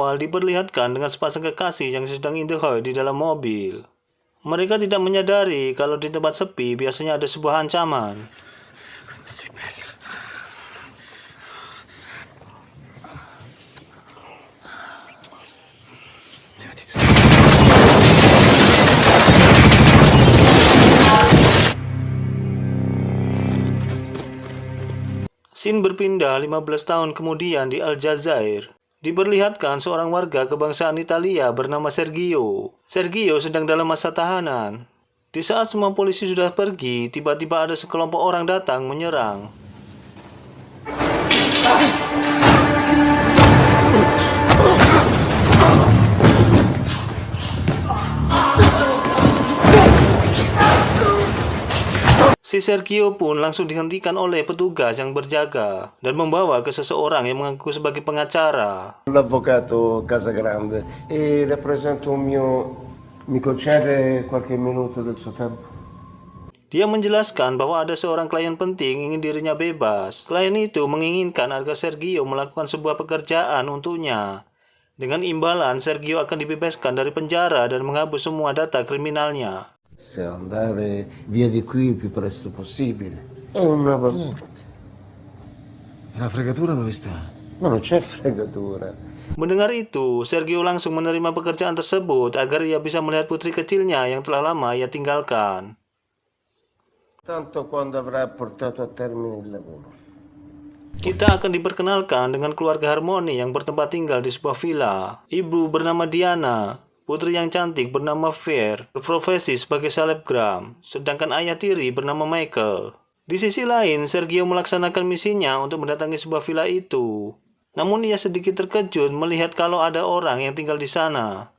awal diperlihatkan dengan sepasang kekasih yang sedang indahoy di dalam mobil. Mereka tidak menyadari kalau di tempat sepi biasanya ada sebuah ancaman. Scene berpindah 15 tahun kemudian di Aljazair. Diperlihatkan seorang warga kebangsaan Italia bernama Sergio. Sergio sedang dalam masa tahanan. Di saat semua polisi sudah pergi, tiba-tiba ada sekelompok orang datang menyerang. Si Sergio pun langsung dihentikan oleh petugas yang berjaga dan membawa ke seseorang yang mengaku sebagai pengacara. L'avvocato Casagrande e le presento un mi concede qualche minuto del suo tempo? Dia menjelaskan bahwa ada seorang klien penting ingin dirinya bebas. Klien itu menginginkan agar Sergio melakukan sebuah pekerjaan untuknya. Dengan imbalan, Sergio akan dibebaskan dari penjara dan menghapus semua data kriminalnya. Se andare via di qui il più presto possibile. È una E la fregatura dove sta? Ma non c'è fregatura. Mendengar itu, Sergio langsung menerima pekerjaan tersebut agar ia bisa melihat putri kecilnya yang telah lama ia tinggalkan. Tanto quando avrà portato a termine il lavoro. Kita akan diperkenalkan dengan keluarga harmoni yang bertempat tinggal di sebuah villa. Ibu bernama Diana, putri yang cantik bernama Fair, berprofesi sebagai selebgram, sedangkan ayah tiri bernama Michael. Di sisi lain, Sergio melaksanakan misinya untuk mendatangi sebuah villa itu. Namun ia sedikit terkejut melihat kalau ada orang yang tinggal di sana.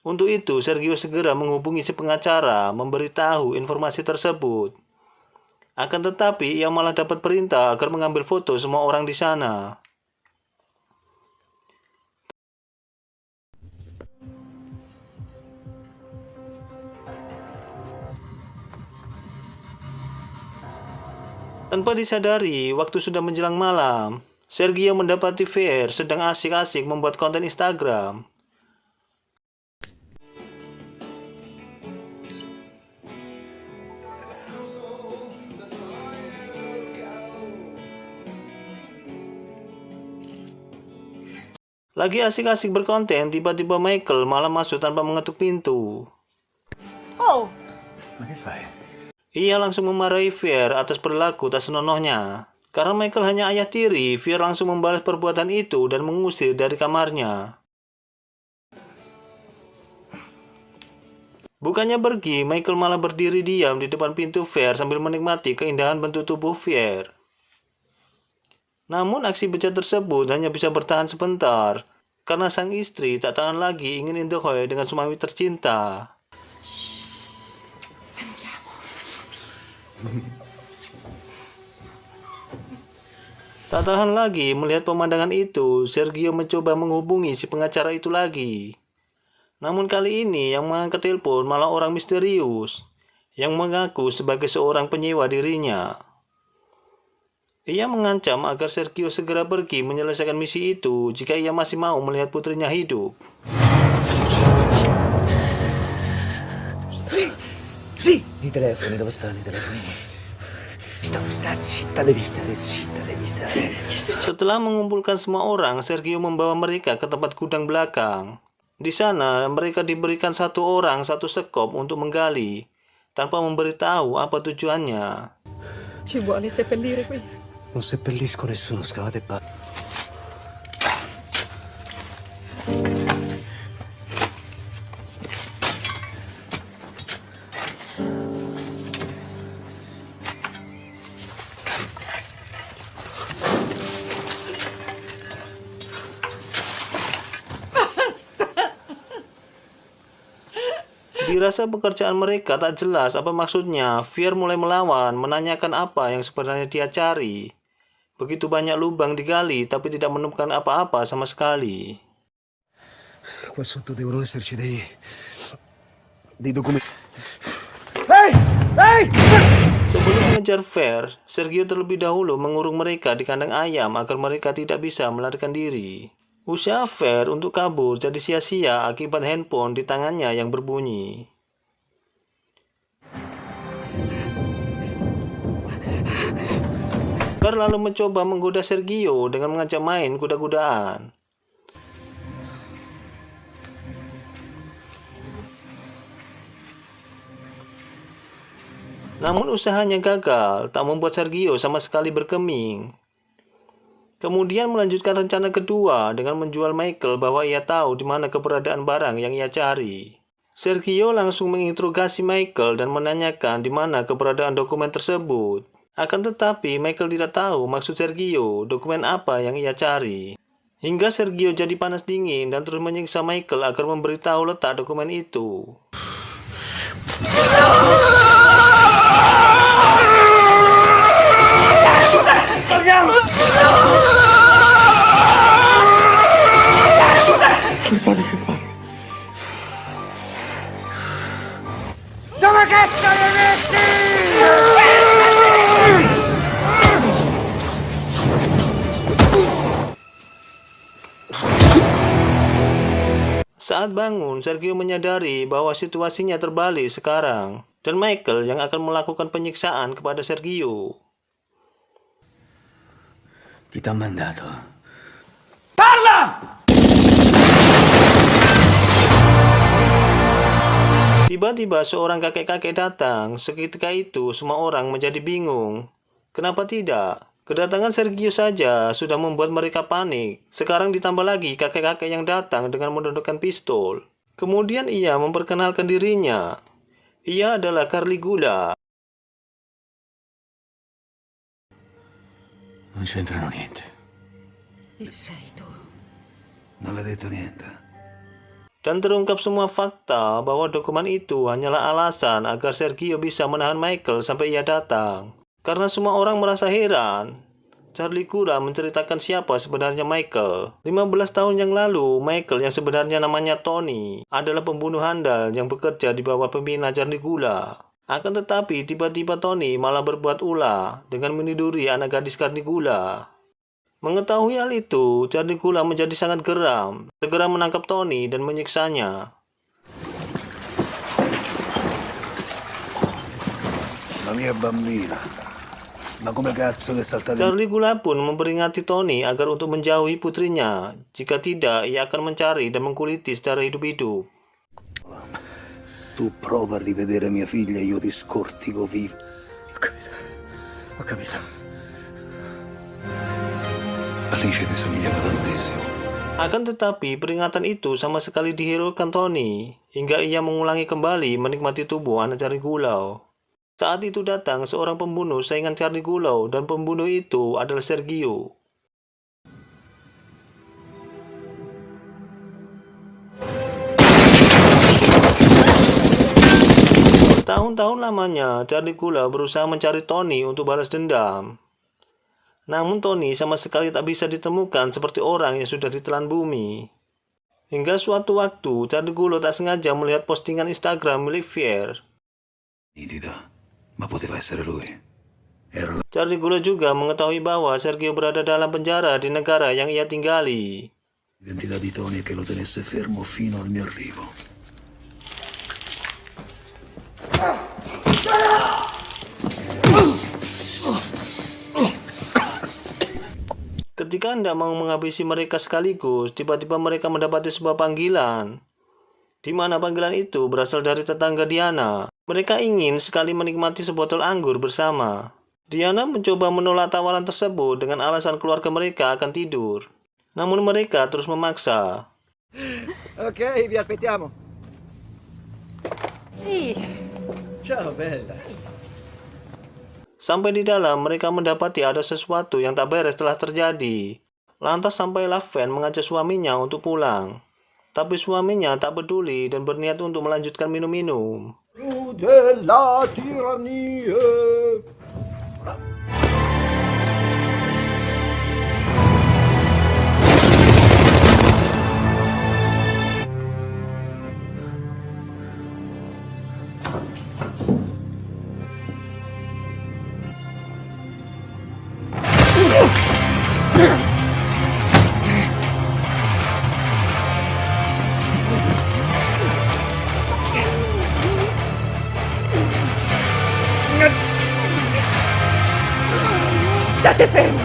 Untuk itu, Sergio segera menghubungi si pengacara, memberitahu informasi tersebut. Akan tetapi, ia malah dapat perintah agar mengambil foto semua orang di sana. Tanpa disadari, waktu sudah menjelang malam. Sergio mendapati Fair sedang asik-asik membuat konten Instagram. Lagi asik-asik berkonten, tiba-tiba Michael malah masuk tanpa mengetuk pintu. Oh, Ma che fai? Ia langsung memarahi Fair atas perilaku tak senonohnya. Karena Michael hanya ayah tiri, Fair langsung membalas perbuatan itu dan mengusir dari kamarnya. Bukannya pergi, Michael malah berdiri diam di depan pintu Fair sambil menikmati keindahan bentuk tubuh Fair. Namun aksi bejat tersebut hanya bisa bertahan sebentar, karena sang istri tak tahan lagi ingin indahoy dengan suami tercinta. Tak tahan lagi melihat pemandangan itu, Sergio mencoba menghubungi si pengacara itu lagi. Namun kali ini yang mengangkat telepon malah orang misterius, yang mengaku sebagai seorang penyewa dirinya. Ia mengancam agar Sergio segera pergi menyelesaikan misi itu jika ia masih mau melihat putrinya hidup. Sì! I telefoni, dove stanno i telefoni? Dove sta? Zitta, devi stare zitta, devi stare. Setelah mengumpulkan semua orang, Sergio membawa mereka ke tempat gudang belakang. Di sana, mereka diberikan satu orang satu sekop untuk menggali, tanpa memberitahu apa tujuannya. ci vuole seppellire qui? Non seppellisco nessuno, scavate e basta. Dirasa pekerjaan mereka tak jelas apa maksudnya, Fair mulai melawan, menanyakan apa yang sebenarnya dia cari. Begitu banyak lubang digali, tapi tidak menemukan apa-apa sama sekali. Qua sotto devono esserci dei documenti. Ehi! Ehi! Sebelum mengejar Fair, Sergio terlebih dahulu mengurung mereka di kandang ayam agar mereka tidak bisa melarikan diri. Usaha Fer untuk kabur jadi sia-sia akibat handphone di tangannya yang berbunyi. Fer lalu mencoba menggoda Sergio dengan mengajak main kuda-kudaan. Namun usahanya gagal, tak membuat Sergio sama sekali bergeming. Kemudian melanjutkan rencana kedua dengan menjual Michael bahwa ia tahu di mana keberadaan barang yang ia cari. Sergio langsung menginterogasi Michael dan menanyakan di mana keberadaan dokumen tersebut. Akan tetapi Michael tidak tahu maksud Sergio dokumen apa yang ia cari. Hingga Sergio jadi panas dingin dan terus menyiksa Michael agar memberitahu letak dokumen itu. Saat bangun, Sergio menyadari bahwa situasinya terbalik sekarang, dan Michael yang akan melakukan penyiksaan kepada Sergio. Chi t'ha mandato? Tiba-tiba seorang kakek-kakek datang. Seketika itu semua orang menjadi bingung. Kenapa tidak? Kedatangan Sergio saja sudah membuat mereka panik. Sekarang ditambah lagi kakek-kakek yang datang dengan menundukkan pistol. Kemudian ia memperkenalkan dirinya. Ia adalah Caligula. Non c'entrano niente. Chi sei tu? Non l'ha detto niente. Dan terungkap semua fakta bahwa dokumen itu hanyalah alasan agar Sergio bisa menahan Michael sampai ia datang. Karena semua orang merasa heran, Caligula menceritakan siapa sebenarnya Michael. 15 tahun yang lalu, Michael yang sebenarnya namanya Tony adalah pembunuh handal yang bekerja di bawah pimpinan Caligula. Akan tetapi tiba-tiba Tony malah berbuat ulah dengan meniduri anak gadis Caligula. Mengetahui hal itu, Caligula menjadi sangat geram, segera menangkap Tony dan menyiksanya. La mia bambina. Ma come cazzo che saltate? Caligula pun memperingati Tony agar untuk menjauhi putrinya. Jika tidak, ia akan mencari dan mengkuliti secara hidup-hidup. Tu prova a rivedere mia figlia e io ti scortico vivo. Ho capito. Alice ti somigliava tantissimo. Akan tetapi, peringatan itu sama sekali dihiraukan Tony, hingga ia mengulangi kembali menikmati tubuh anak Caligula. Saat itu datang seorang pembunuh saingan Caligula dan pembunuh itu adalah Sergio. Tahun-tahun lamanya, Caligula berusaha mencari Tony untuk balas dendam. Namun Tony sama sekali tak bisa ditemukan seperti orang yang sudah ditelan bumi. Hingga suatu waktu, Caligula tak sengaja melihat postingan Instagram milik Fer. Nitida. Ma poteva essere lui. Era Caligula juga mengetahui bahwa Sergio berada dalam penjara di negara yang ia tinggali. l'identità di Tony che lo tenesse fermo fino al mio arrivo. Ketika hendak mau menghabisi mereka sekaligus, tiba-tiba mereka mendapati sebuah panggilan, di mana panggilan itu berasal dari tetangga Diana. Mereka ingin sekali menikmati sebotol anggur bersama. Diana mencoba menolak tawaran tersebut dengan alasan keluarga mereka akan tidur. Namun mereka terus memaksa. Ok, vi aspettiamo. Ehi, Ciao, bella. Sampai di dalam, mereka mendapati ada sesuatu yang tak beres telah terjadi. Lantas sampailah Van mengajak suaminya untuk pulang. Tapi suaminya tak peduli dan berniat untuk melanjutkan minum-minum. Della tirannia. State fermi!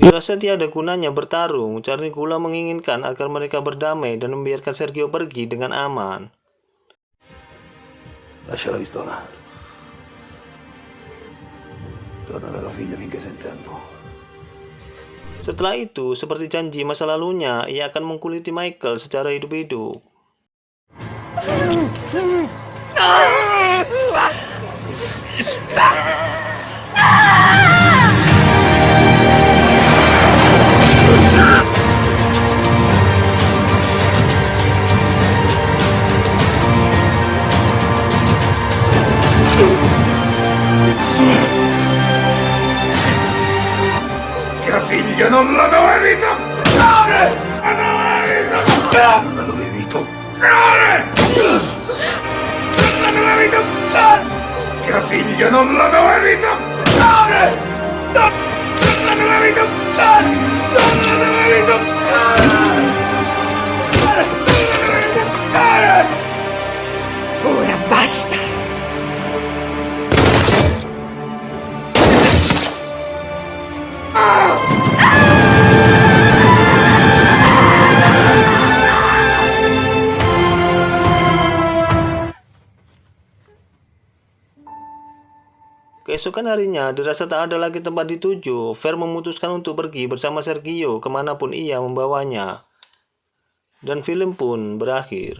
Dirasa tiada gunanya bertarung, Carnigula menginginkan agar mereka berdamai dan membiarkan Sergio pergi dengan aman. Lascia la pistola. Torna dalla figlia finché sei in tempo. Setelah itu, seperti janji masa lalunya, ia akan mengkuliti Michael secara hidup-hidup. Mio figlio non lo dovevi toccare! Non lo dovevi toccare! Non la dovevi toccare! Non lo dovevi toccare! Mio figlio non lo dovevi toccare! Non lo dovevi toccare! Non lo dovevi toccare! Non lo dovevi toccare! Ora basta! Keesokan harinya, dirasa tak ada lagi tempat dituju, Fer memutuskan untuk pergi bersama Sergio kemanapun ia membawanya. Dan film pun berakhir.